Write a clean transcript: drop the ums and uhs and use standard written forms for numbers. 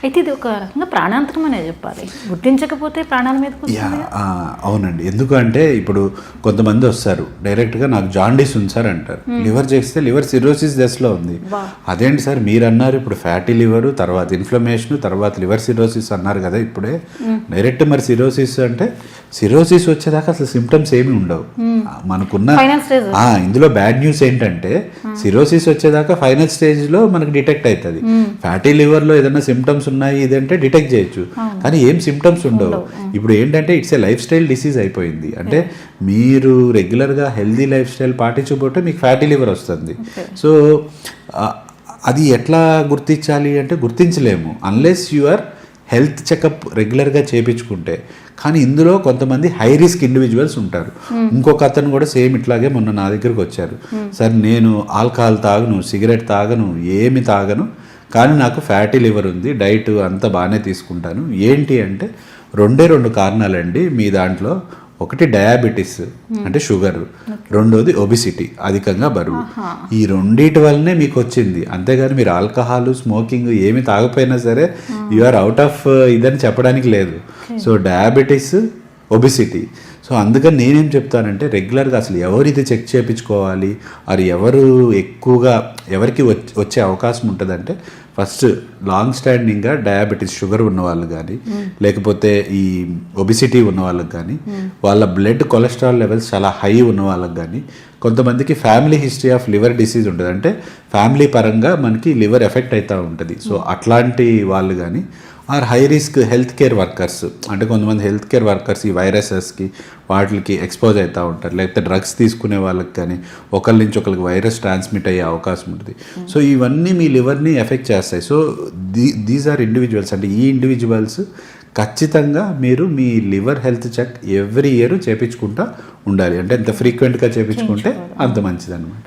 అయితే ఇది ఒక రకంగా ప్రాణాంతరం అనే చెప్పాలి, గుర్తించకపోతే ప్రాణాల మీదకి అవునండి. ఎందుకంటే ఇప్పుడు కొంతమంది వస్తారు డైరెక్ట్గా నాకు జాండీస్ ఉంది సార్ అంటారు. లివర్ చేస్తే లివర్ సిరోసిస్ దశలో ఉంది. అదేంటి సార్ మీరు అన్నారు ఇప్పుడు ఫ్యాటీ లివర్, తర్వాత ఇన్ఫ్లమేషన్, తర్వాత లివర్ సిరోసిస్ అన్నారు కదా ఇప్పుడే. డైరెక్ట్ మరి సిరోసిస్ అంటే సిరోసిస్ వచ్చేదాకా అసలు సిమ్టమ్స్ ఏమి ఉండవు మనకున్న. ఇందులో బ్యాడ్ న్యూస్ ఏంటంటే సిరోసిస్ వచ్చేదాకా ఫైనల్ స్టేజ్లో మనకు డిటెక్ట్ అవుతుంది. ఫ్యాటీ లివర్లో ఏదైనా సిమ్టమ్స్ ఉన్నాయి ఇదంటే డిటెక్ట్ చేయొచ్చు, కానీ ఏం సిమ్టమ్స్ ఉండవు. ఇప్పుడు ఏంటంటే it's a life style disease అయిపోయింది. అంటే మీరు రెగ్యులర్గా హెల్దీ లైఫ్ స్టైల్ పాటించకపోతే మీకు ఫ్యాటీ లివర్ వస్తుంది. సో అది ఎట్లా గుర్తించాలి అంటే గుర్తించలేము అన్లెస్ యువర్ హెల్త్ చెకప్ రెగ్యులర్గా చేయించుకుంటే. కానీ ఇందులో కొంతమంది హై రిస్క్ ఇండివిజువల్స్ ఉంటారు. ఇంకొక అతను కూడా సేమ్ ఇట్లాగే మొన్న నా దగ్గరకు వచ్చారు. సార్ నేను ఆల్కహాల్ తాగను, సిగరెట్ తాగను, ఏమి తాగను, కానీ నాకు ఫ్యాటీ లివర్ ఉంది, డైట్ అంతా బాగానే తీసుకుంటాను. ఏంటి అంటే రెండు కారణాలండి మీ దాంట్లో. ఒకటి డయాబెటీస్ అంటే షుగర్, రెండోది ఒబిసిటీ అధికంగా బరువు. ఈ రెండింటి వల్లనే మీకు వచ్చింది. అంతేగాని మీరు ఆల్కహాల్ స్మోకింగ్ ఏమి తాగపోయినా సరే యు ఆర్ అవుట్ ఆఫ్ ఇదని చెప్పడానికి లేదు. So diabetes, obesity. సో అందుకని నేనేం చెప్తానంటే రెగ్యులర్గా అసలు ఎవరు ఇది చెక్ చేయించుకోవాలి, అది ఎవరు ఎక్కువగా ఎవరికి వచ్చే అవకాశం ఉంటుందంటే ఫస్ట్ లాంగ్ స్టాండింగ్గా డయాబెటీస్ షుగర్ ఉన్న వాళ్ళు కానీ, లేకపోతే ఈ ఒబిసిటీ ఉన్న వాళ్ళకి కానీ, వాళ్ళ బ్లడ్ కొలెస్ట్రాల్ లెవెల్స్ చాలా హై ఉన్న వాళ్ళకి కానీ, కొంతమందికి family history of liver disease ఉంటుంది. అంటే ఫ్యామిలీ పరంగా మనకి లివర్ ఎఫెక్ట్ అవుతూ ఉంటుంది. సో అట్లాంటి వాళ్ళు కానీ, are high risk health care workers. అంటే కొంతమంది హెల్త్ కేర్ వర్కర్స్ ఈ వైరసెస్కి వాటికి ఎక్స్పోజ్ అవుతూ ఉంటారు. లేకపోతే డ్రగ్స్ తీసుకునే వాళ్ళకి కానీ ఒకరి నుంచి ఒకరికి వైరస్ ట్రాన్స్మిట్ అయ్యే అవకాశం ఉంటుంది. సో ఇవన్నీ మీ లివర్ని ఎఫెక్ట్ చేస్తాయి. So these are individuals. అంటే ఈ ఇండివిజువల్స్ ఖచ్చితంగా మీరు మీ liver health check every year చేయించుకుంటూ ఉండాలి. అంటే ఎంత ఫ్రీక్వెంట్గా చేయించుకుంటే అంత మంచిది అనమాట.